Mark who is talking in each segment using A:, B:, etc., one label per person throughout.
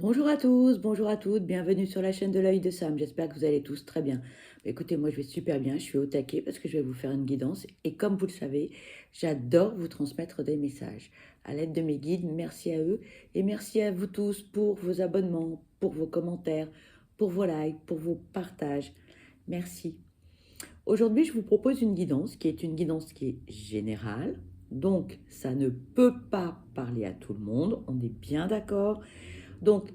A: Bonjour à tous, bonjour à toutes, bienvenue sur la chaîne de l'œil de Sam. J'espère que vous allez tous très bien. Écoutez, moi je vais super bien, je suis au taquet parce que je vais vous faire une guidance. Et comme vous le savez, j'adore vous transmettre des messages à l'aide de mes guides. Merci à eux et merci à vous tous pour vos abonnements, pour vos commentaires, pour vos likes, pour vos partages. Merci. Aujourd'hui, je vous propose une guidance qui est une guidance qui est générale. Donc, ça ne peut pas parler à tout le monde, on est bien d'accord. Donc,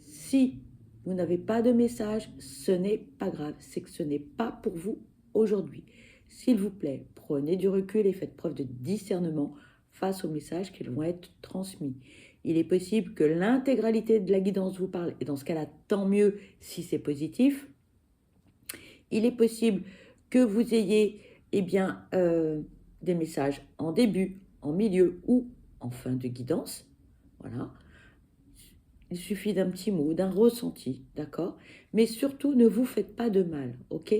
A: si vous n'avez pas de message, ce n'est pas grave, c'est que ce n'est pas pour vous aujourd'hui. S'il vous plaît, prenez du recul et faites preuve de discernement face aux messages qui vont être transmis. Il est possible que l'intégralité de la guidance vous parle, et dans ce cas-là, tant mieux si c'est positif. Il est possible que vous ayez des messages en début, en milieu ou en fin de guidance. Voilà. Il suffit d'un petit mot, d'un ressenti, d'accord? Mais surtout, ne vous faites pas de mal, ok?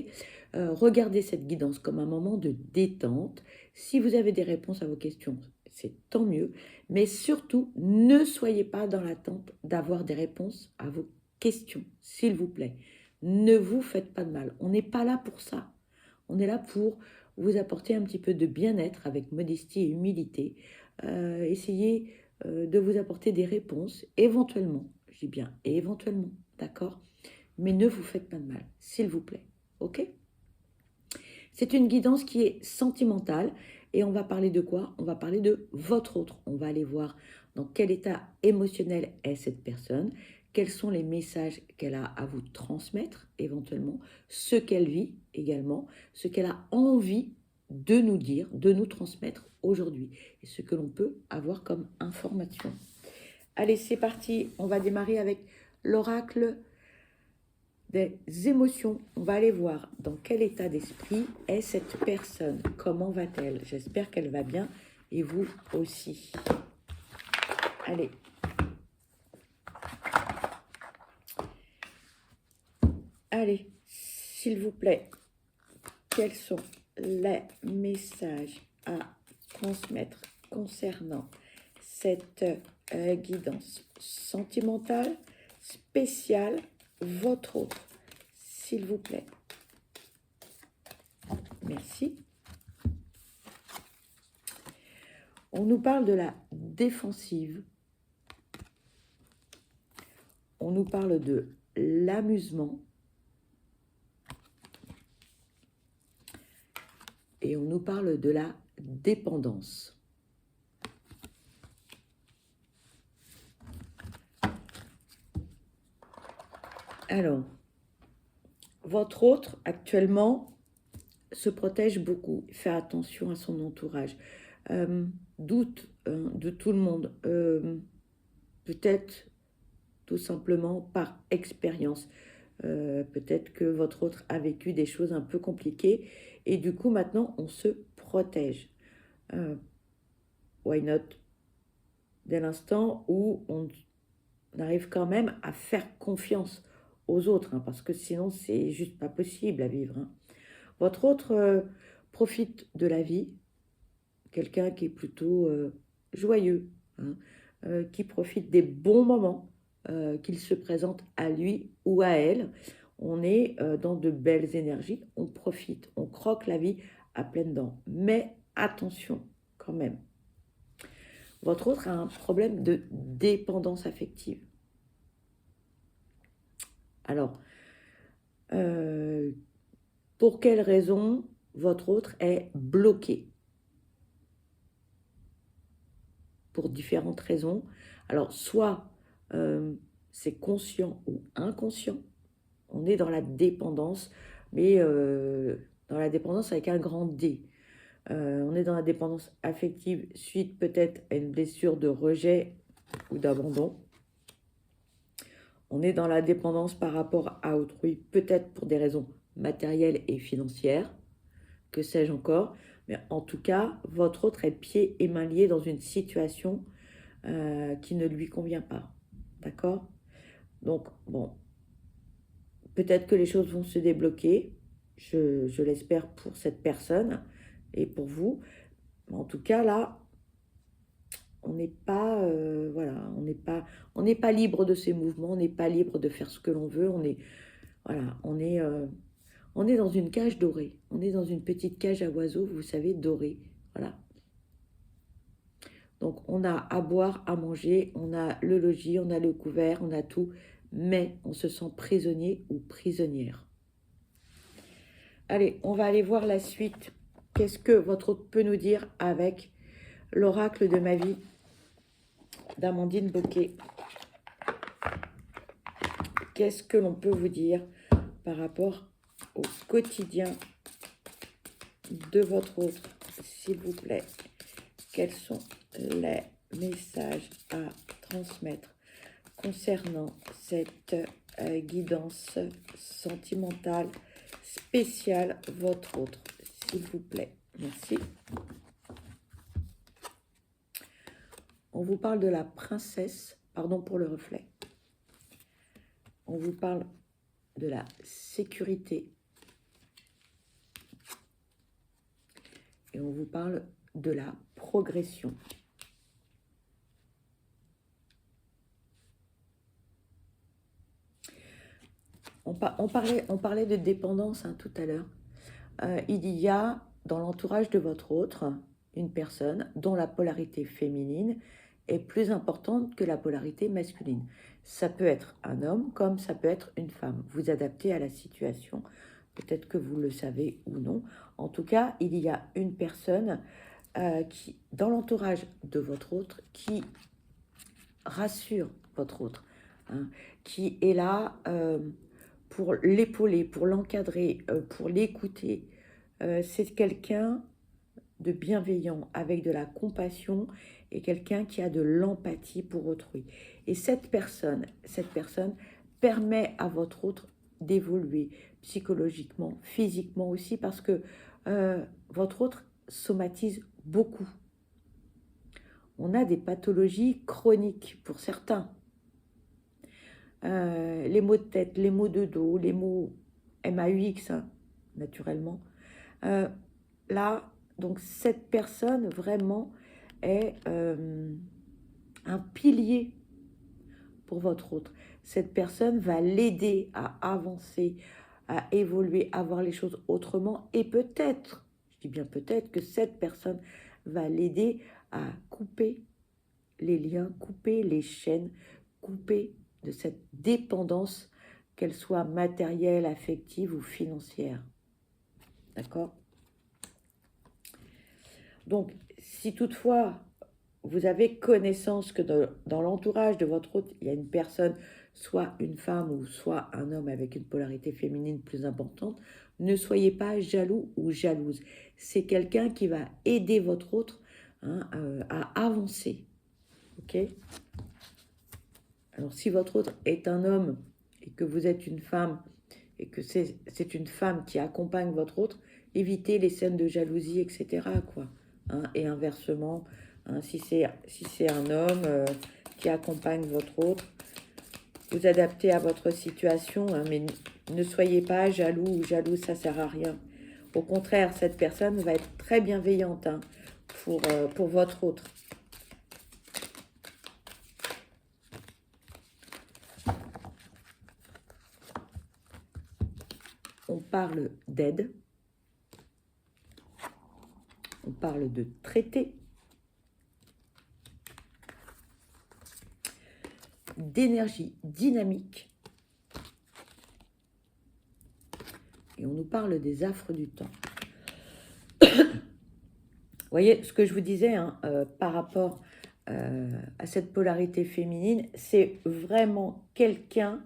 A: Regardez cette guidance comme un moment de détente. Si vous avez des réponses à vos questions, c'est tant mieux. Mais surtout, ne soyez pas dans l'attente d'avoir des réponses à vos questions, s'il vous plaît. Ne vous faites pas de mal. On n'est pas là pour ça. On est là pour vous apporter un petit peu de bien-être avec modestie et humilité. Essayez de vous apporter des réponses, éventuellement, je dis bien éventuellement, d'accord? Mais ne vous faites pas de mal, s'il vous plaît, ok? C'est une guidance qui est sentimentale et on va parler de quoi? On va parler de votre autre. On va aller voir dans quel état émotionnel est cette personne, quels sont les messages qu'elle a à vous transmettre éventuellement, ce qu'elle vit également, ce qu'elle a envie de nous dire, de nous transmettre aujourd'hui et ce que l'on peut avoir comme information. Allez, c'est parti, on va démarrer avec l'oracle des émotions. On va aller voir dans quel état d'esprit est cette personne. Comment va-t-elle? J'espère qu'elle va bien et vous aussi. Allez. Allez, s'il vous plaît, quels sont les messages à transmettre concernant cette guidance sentimentale, spéciale, votre autre, s'il vous plaît? Merci. On nous parle de la défensive. On nous parle de l'amusement. Et on nous parle de la dépendance. Alors, votre autre, actuellement, se protège beaucoup, fait attention à son entourage, doute de tout le monde, peut-être tout simplement par expérience. Peut-être que votre autre a vécu des choses un peu compliquées et du coup maintenant on se protège. Why not? Dès l'instant où on arrive quand même à faire confiance aux autres, hein, parce que sinon c'est juste pas possible à vivre, hein. Votre autre profite de la vie, quelqu'un qui est plutôt joyeux, hein, qui profite des bons moments qu'il se présente à lui ou à elle. On est dans de belles énergies, on profite, on croque la vie à pleines dents. Mais attention quand même, votre autre a un problème de dépendance affective. Alors, pour quelle raison votre autre est bloqué? Pour différentes raisons. Alors, soit c'est conscient ou inconscient. On est dans la dépendance, mais dans la dépendance avec un grand D. On est dans la dépendance affective suite peut-être à une blessure de rejet ou d'abandon. On est dans la dépendance par rapport à autrui, peut-être pour des raisons matérielles et financières, que sais-je encore. Mais en tout cas, votre autre est pieds et mains liés dans une situation qui ne lui convient pas. D'accord? Donc, bon, peut-être que les choses vont se débloquer. Je l'espère pour cette personne et pour vous. En tout cas, là, on n'est pas, voilà, on n'est pas libre de ses mouvements, on n'est pas libre de faire ce que l'on veut. Voilà, on est dans une cage dorée. On est dans une petite cage à oiseaux, vous savez, dorée. Voilà. Donc, on a à boire, à manger, on a le logis, on a le couvert, on a tout, mais on se sent prisonnier ou prisonnière. Allez, on va aller voir la suite. Qu'est-ce que votre hôte peut nous dire avec l'oracle de ma vie d'Amandine Bocquet? Qu'est-ce que l'on peut vous dire par rapport au quotidien de votre hôte, s'il vous plaît? Quels sont les messages à transmettre concernant cette guidance sentimentale spéciale, votre autre, s'il vous plaît? Merci. On vous parle de la princesse, pardon pour le reflet. On vous parle de la sécurité. Et on vous parle de la progression. On parlait de dépendance tout à l'heure. Il y a dans l'entourage de votre autre une personne dont la polarité féminine est plus importante que la polarité masculine. Ça peut être un homme comme ça peut être une femme. Vous adaptez à la situation. Peut-être que vous le savez ou non. En tout cas, il y a une personne qui, dans l'entourage de votre autre, qui rassure votre autre, hein, qui est là pour l'épauler, pour l'encadrer, pour l'écouter. C'est quelqu'un de bienveillant, avec de la compassion et quelqu'un qui a de l'empathie pour autrui. Et cette personne permet à votre autre d'évoluer psychologiquement, physiquement aussi, parce que votre autre somatise beaucoup. On a des pathologies chroniques pour certains. Les maux de tête, les maux de dos, les maux MAUX, naturellement. Là, donc cette personne vraiment est un pilier pour votre autre. Cette personne va l'aider à avancer, à évoluer, à voir les choses autrement. Et peut-être, je dis bien peut-être, que cette personne va l'aider à couper les liens, couper les chaînes, couper de cette dépendance, qu'elle soit matérielle, affective ou financière. D'accord ? Donc, si toutefois, vous avez connaissance que dans l'entourage de votre hôte, il y a une personne, soit une femme ou soit un homme avec une polarité féminine plus importante, ne soyez pas jaloux ou jalouse. C'est quelqu'un qui va aider votre autre à avancer. Ok ? Alors, si votre autre est un homme et que vous êtes une femme et que c'est une femme qui accompagne votre autre, évitez les scènes de jalousie, etc. quoi. Et inversement, si c'est un homme qui accompagne votre autre, vous adaptez à votre situation, mais ne soyez pas jaloux ou jalouse, ça ne sert à rien. Au contraire, cette personne va être très bienveillante pour votre autre. On parle d'aide, on parle de traité, d'énergie dynamique, et on nous parle des affres du temps. Vous voyez, ce que je vous disais par rapport à cette polarité féminine, c'est vraiment quelqu'un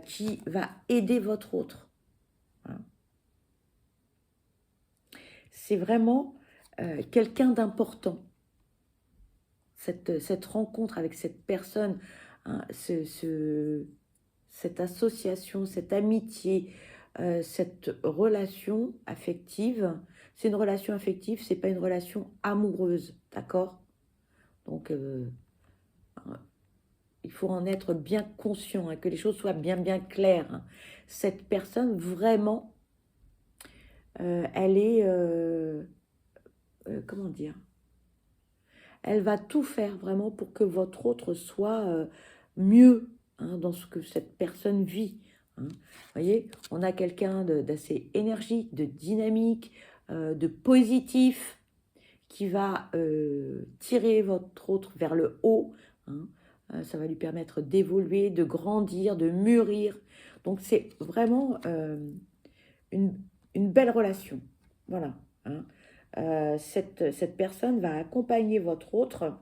A: qui va aider votre autre. C'est vraiment quelqu'un d'important. Cette rencontre avec cette personne, cette association, cette amitié, cette relation affective, c'est une relation affective, c'est pas une relation amoureuse, d'accord ? Donc, il faut en être bien conscient, que les choses soient bien claires. Cette personne, vraiment, elle est, comment dire ? Elle va tout faire vraiment pour que votre autre soit mieux hein, dans ce que cette personne vit. Hein. Vous voyez, on a quelqu'un d'assez énergique, de dynamique, de positif, qui va tirer votre autre vers le haut. Hein. Ça va lui permettre d'évoluer, de grandir, de mûrir. Donc c'est vraiment une, une belle relation. Voilà. Hein. Cette personne va accompagner votre autre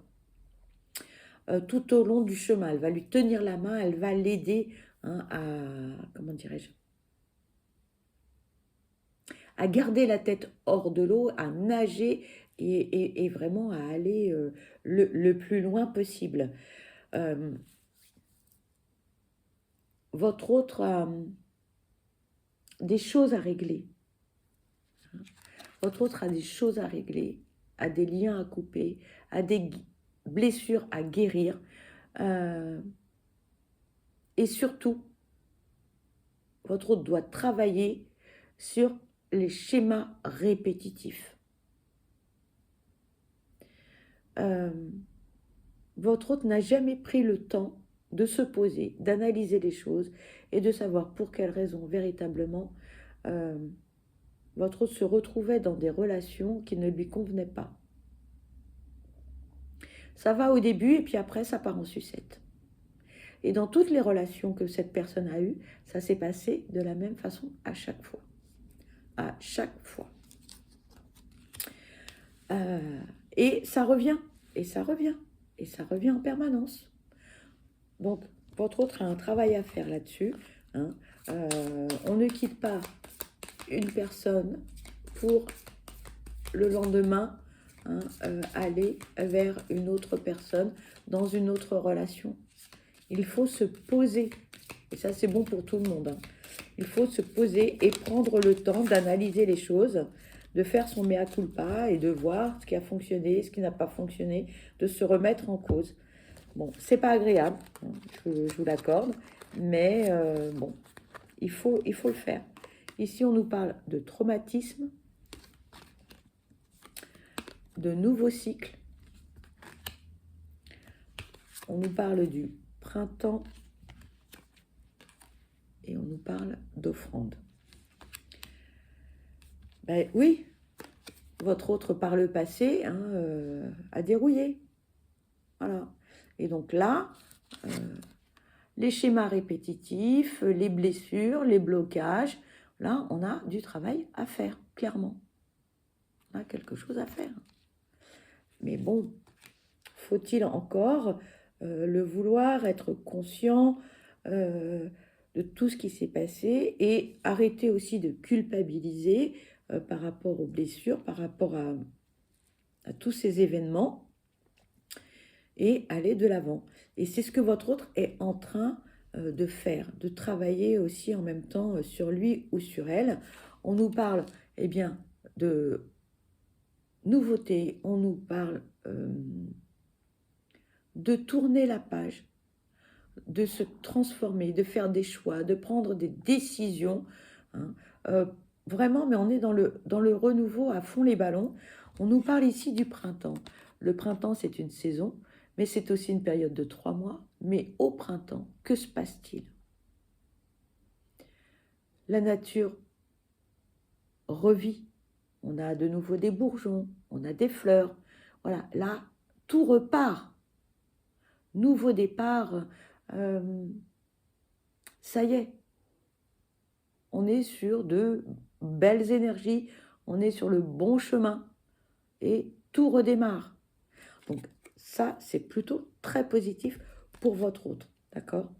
A: tout au long du chemin. Elle va lui tenir la main, elle va l'aider hein, à, comment dirais-je, à garder la tête hors de l'eau, à nager et vraiment à aller le plus loin possible. Votre autre a des choses à régler. Votre autre a des choses à régler, a des liens à couper, a des blessures à guérir. Et surtout, votre autre doit travailler sur les schémas répétitifs. Votre autre n'a jamais pris le temps de se poser, d'analyser les choses et de savoir pour quelles raisons véritablement votre autre se retrouvait dans des relations qui ne lui convenaient pas. Ça va au début et puis après ça part en sucette. Et dans toutes les relations que cette personne a eues, ça s'est passé de la même façon à chaque fois. À chaque fois. Et ça revient, et ça revient, et ça revient en permanence. Donc, votre autre a un travail à faire là-dessus. Hein. On ne quitte pas une personne pour le lendemain hein, aller vers une autre personne dans une autre relation. Il faut se poser, et ça c'est bon pour tout le monde. Hein. Il faut se poser et prendre le temps d'analyser les choses, de faire son mea culpa et de voir ce qui a fonctionné, ce qui n'a pas fonctionné, de se remettre en cause. Bon, c'est pas agréable, je vous l'accorde, mais bon, il faut le faire. Ici, on nous parle de traumatisme, de nouveaux cycles. On nous parle du printemps et on nous parle d'offrande. Ben oui, votre autre par le passé hein, a dérouillé. Voilà. Et donc là, les schémas répétitifs, les blessures, les blocages, là, on a du travail à faire, clairement. On a quelque chose à faire. Mais bon, faut-il encore le vouloir, être conscient de tout ce qui s'est passé et arrêter aussi de culpabiliser par rapport aux blessures, par rapport à tous ces événements et aller de l'avant. Et c'est ce que votre autre est en train de faire, de travailler aussi en même temps sur lui ou sur elle. On nous parle eh bien, de nouveautés, on nous parle de tourner la page, de se transformer, de faire des choix, de prendre des décisions. Hein. Vraiment, mais on est dans le renouveau à fond les ballons. On nous parle ici du printemps. Le printemps, c'est une saison, mais c'est aussi une période de 3 mois. Mais au printemps, que se passe-t-il? La nature revit. On a de nouveau des bourgeons, on a des fleurs. Voilà, là, tout repart. Nouveau départ, ça y est. On est sur de belles énergies, on est sur le bon chemin et tout redémarre. Donc ça, c'est plutôt très positif pour votre autre, d'accord?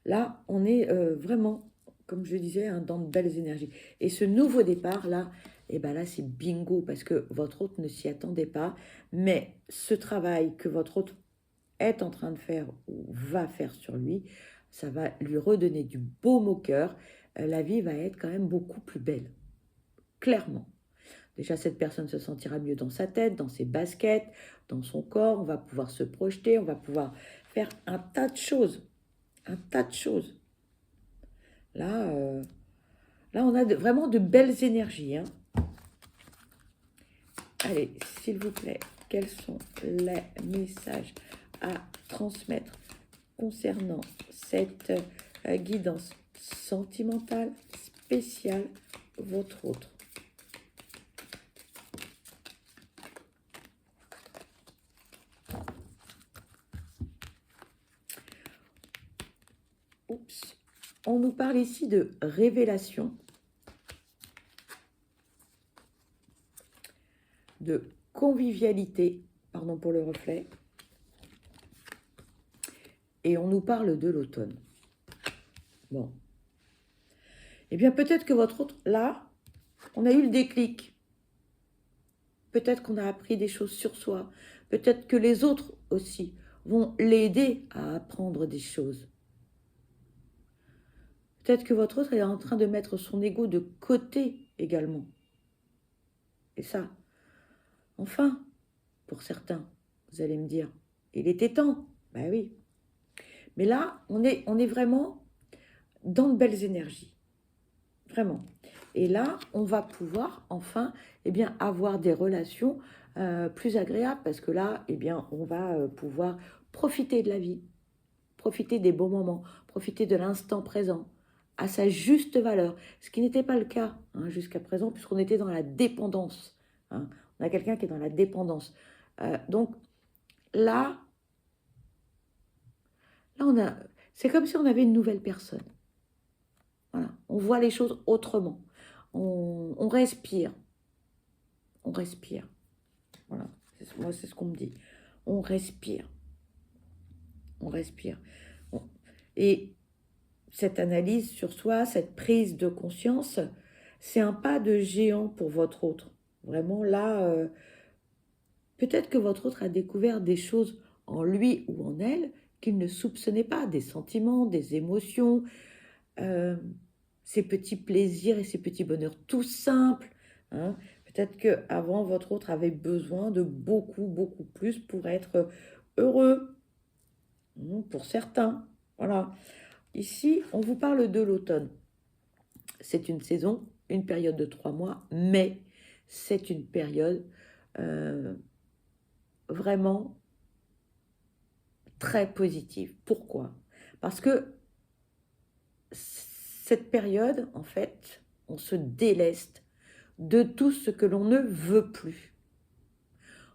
A: Là, on est vraiment, comme je disais, hein, dans de belles énergies. Et ce nouveau départ, là, et ben là, c'est bingo, parce que votre autre ne s'y attendait pas. Mais ce travail que votre autre est en train de faire ou va faire sur lui, ça va lui redonner du baume au cœur. La vie va être quand même beaucoup plus belle, clairement. Déjà, cette personne se sentira mieux dans sa tête, dans ses baskets, dans son corps. On va pouvoir se projeter, on va pouvoir faire un tas de choses. Un tas de choses. Là, là on a vraiment de belles énergies. Hein. Allez, s'il vous plaît, quels sont les messages à transmettre concernant cette guidance sentimentale spéciale, votre autre. Oups. On nous parle ici de révélation, de convivialité, pardon pour le reflet, et on nous parle de l'automne. Bon. Eh bien, peut-être que votre autre, là, on a eu le déclic. Peut-être qu'on a appris des choses sur soi. Peut-être que les autres aussi vont l'aider à apprendre des choses. Peut-être que votre autre est en train de mettre son ego de côté également. Et ça, enfin, pour certains, vous allez me dire, il était temps. Ben oui. Mais là, on est vraiment dans de belles énergies. Vraiment. Et là, on va pouvoir enfin avoir des relations plus agréables parce que là, on va pouvoir profiter de la vie, profiter des bons moments, profiter de l'instant présent à sa juste valeur, ce qui n'était pas le cas jusqu'à présent puisqu'on était dans la dépendance. On a quelqu'un qui est dans la dépendance. Donc là, c'est comme si on avait une nouvelle personne. Voilà, on voit les choses autrement. On respire. On respire. Voilà, moi c'est ce qu'on me dit. On respire. On respire. Et cette analyse sur soi, cette prise de conscience, c'est un pas de géant pour votre autre. Vraiment là, peut-être que votre autre a découvert des choses en lui ou en elle qu'il ne soupçonnait pas, des sentiments, des émotions, ces petits plaisirs et ces petits bonheurs tout simples. Peut-être qu'avant, votre autre avait besoin de beaucoup, beaucoup plus pour être heureux. Pour certains. Voilà. Ici, on vous parle de l'automne. C'est une saison, une période de 3 mois, mais c'est une période vraiment très positive. Pourquoi? Parce que cette période, en fait, on se déleste de tout ce que l'on ne veut plus.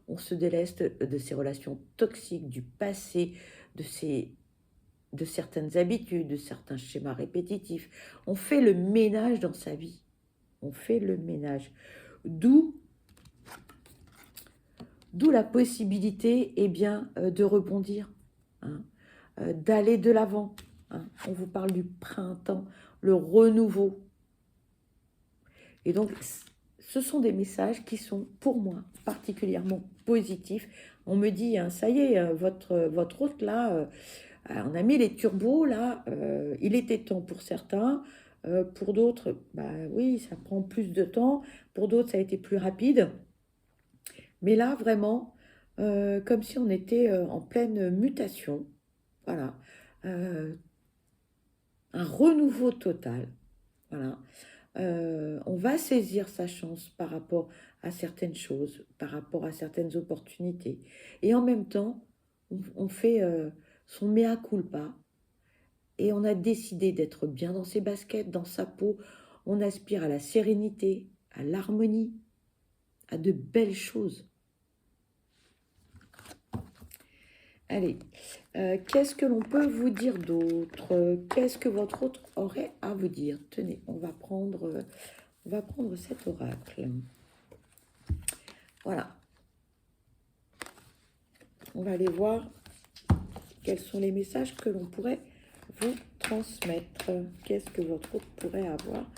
A: On se déleste de ces relations toxiques, du passé, de certaines habitudes, de certains schémas répétitifs. On fait le ménage dans sa vie. On fait le ménage. D'où la possibilité de rebondir, d'aller de l'avant. On vous parle du printemps, le renouveau. Et donc, ce sont des messages qui sont, pour moi, particulièrement positifs. On me dit, ça y est, votre hôte, là, on a mis les turbos, là, il était temps pour certains. Pour d'autres, oui, ça prend plus de temps. Pour d'autres, ça a été plus rapide. Mais là, vraiment, comme si on était en pleine mutation. Voilà. Un renouveau total. Voilà. On va saisir sa chance par rapport à certaines choses, par rapport à certaines opportunités. Et en même temps, on fait son mea culpa et on a décidé d'être bien dans ses baskets, dans sa peau. On aspire à la sérénité, à l'harmonie, à de belles choses. Allez, qu'est-ce que l'on peut vous dire d'autre? Qu'est-ce que votre autre aurait à vous dire? Tenez, on va prendre cet oracle. Voilà. On va aller voir quels sont les messages que l'on pourrait vous transmettre. Qu'est-ce que votre autre pourrait avoir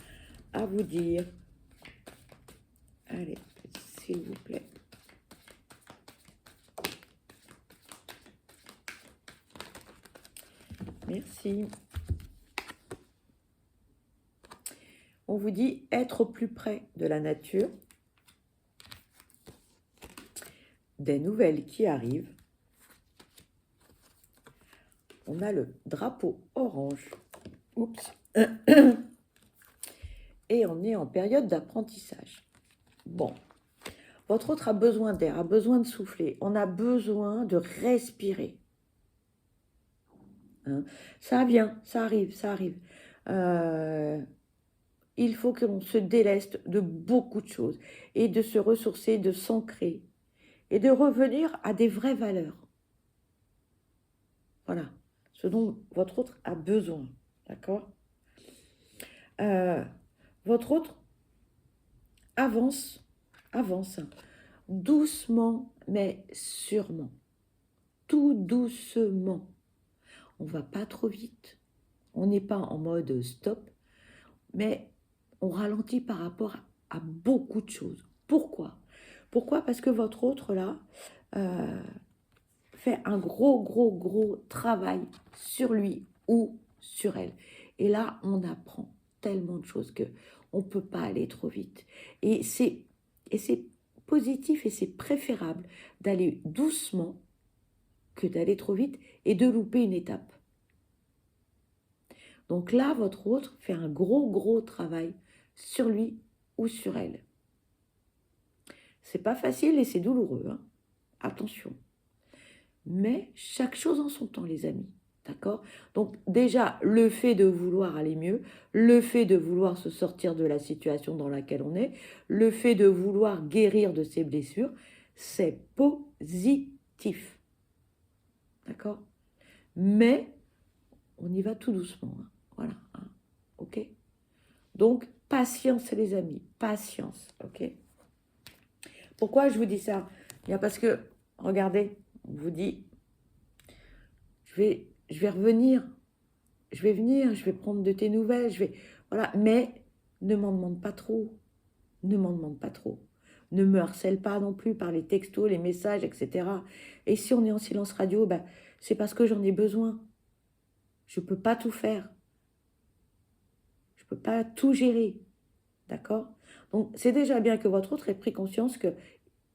A: à vous dire? Allez, s'il vous plaît. Merci. On vous dit être au plus près de la nature, des nouvelles qui arrivent. On a le drapeau orange. Oups. Et on est en période d'apprentissage. Bon. Votre autre a besoin d'air, a besoin de souffler. On a besoin de respirer. Hein. Ça vient, ça arrive, ça arrive. Il faut qu'on se déleste de beaucoup de choses et de se ressourcer, de s'ancrer et de revenir à des vraies valeurs. Voilà, ce dont votre autre a besoin, d'accord? Votre autre avance, avance, doucement mais sûrement, tout doucement. On ne va pas trop vite, on n'est pas en mode stop, mais on ralentit par rapport à beaucoup de choses. Pourquoi? Pourquoi? Parce que votre autre, là, fait un gros travail sur lui ou sur elle. Et là, on apprend tellement de choses que on ne peut pas aller trop vite. Et c'est positif et c'est préférable d'aller doucement que d'aller trop vite et de louper une étape. Donc là, votre autre fait un gros travail sur lui ou sur elle. C'est pas facile et c'est douloureux, hein. Attention. Mais chaque chose en son temps, les amis. D'accord? Donc déjà, le fait de vouloir aller mieux, le fait de vouloir se sortir de la situation dans laquelle on est, le fait de vouloir guérir de ses blessures, c'est positif. D'accord? Mais on y va tout doucement. Hein. Voilà. Hein. OK? Donc, patience, les amis. Patience. OK? Pourquoi je vous dis ça? Bien parce que, regardez, on vous dit, je vais revenir, je vais venir, je vais prendre de tes nouvelles, voilà, mais ne m'en demande pas trop, ne m'en demande pas trop. Ne me harcèle pas non plus par les textos, les messages, etc. Et si on est en silence radio, ben, c'est parce que j'en ai besoin. Je ne peux pas tout faire. Je ne peux pas tout gérer. D'accord? Donc, c'est déjà bien que votre autre ait pris conscience que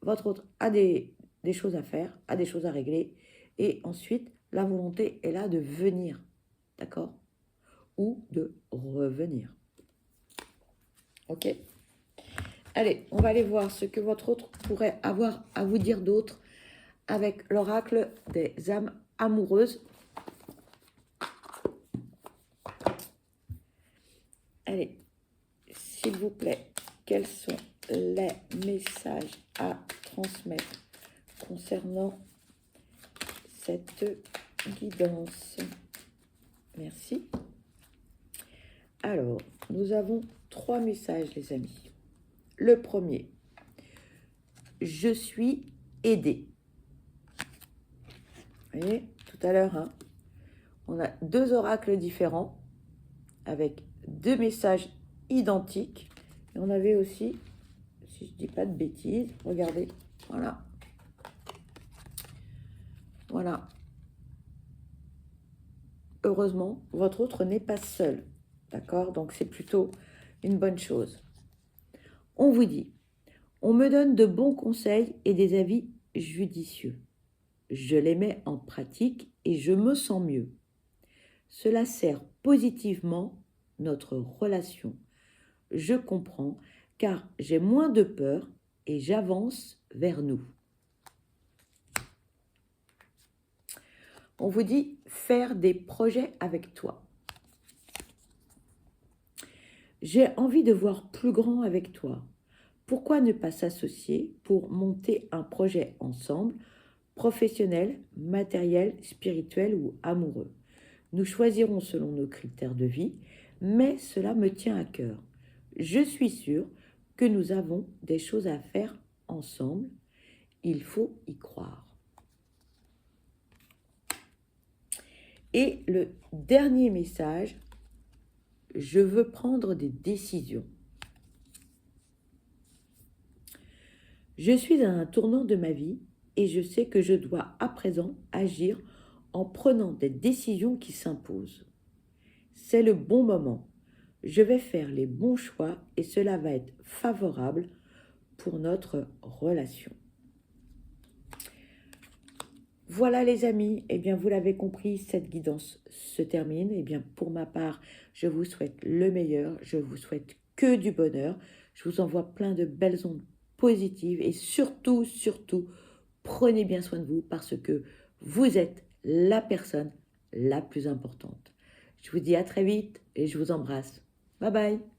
A: votre autre a des choses à faire, a des choses à régler. Et ensuite, la volonté est là de venir. D'accord? Ou de revenir. Ok? Allez, on va aller voir ce que votre autre pourrait avoir à vous dire d'autre avec l'oracle des âmes amoureuses. Allez, s'il vous plaît, quels sont les messages à transmettre concernant cette guidance? Merci. Alors, nous avons 3 messages, les amis. Le premier, je suis aidé. Vous voyez, tout à l'heure, hein, on a 2 oracles différents avec 2 messages identiques. Et on avait aussi, si je ne dis pas de bêtises, regardez, voilà. Voilà. Heureusement, votre autre n'est pas seul. D'accord? Donc, c'est plutôt une bonne chose. On vous dit, on me donne de bons conseils et des avis judicieux. Je les mets en pratique et je me sens mieux. Cela sert positivement notre relation. Je comprends car j'ai moins de peur et j'avance vers nous. On vous dit faire des projets avec toi. J'ai envie de voir plus grand avec toi. Pourquoi ne pas s'associer pour monter un projet ensemble, professionnel, matériel, spirituel ou amoureux? Nous choisirons selon nos critères de vie, mais cela me tient à cœur. Je suis sûre que nous avons des choses à faire ensemble. Il faut y croire. Et le dernier message, je veux prendre des décisions. Je suis à un tournant de ma vie et je sais que je dois à présent agir en prenant des décisions qui s'imposent. C'est le bon moment. Je vais faire les bons choix et cela va être favorable pour notre relation. Voilà les amis, eh bien vous l'avez compris, cette guidance se termine. Eh bien pour ma part, je vous souhaite le meilleur, je vous souhaite que du bonheur. Je vous envoie plein de belles ondes positive et surtout, surtout, prenez bien soin de vous parce que vous êtes la personne la plus importante. Je vous dis à très vite et je vous embrasse. Bye bye.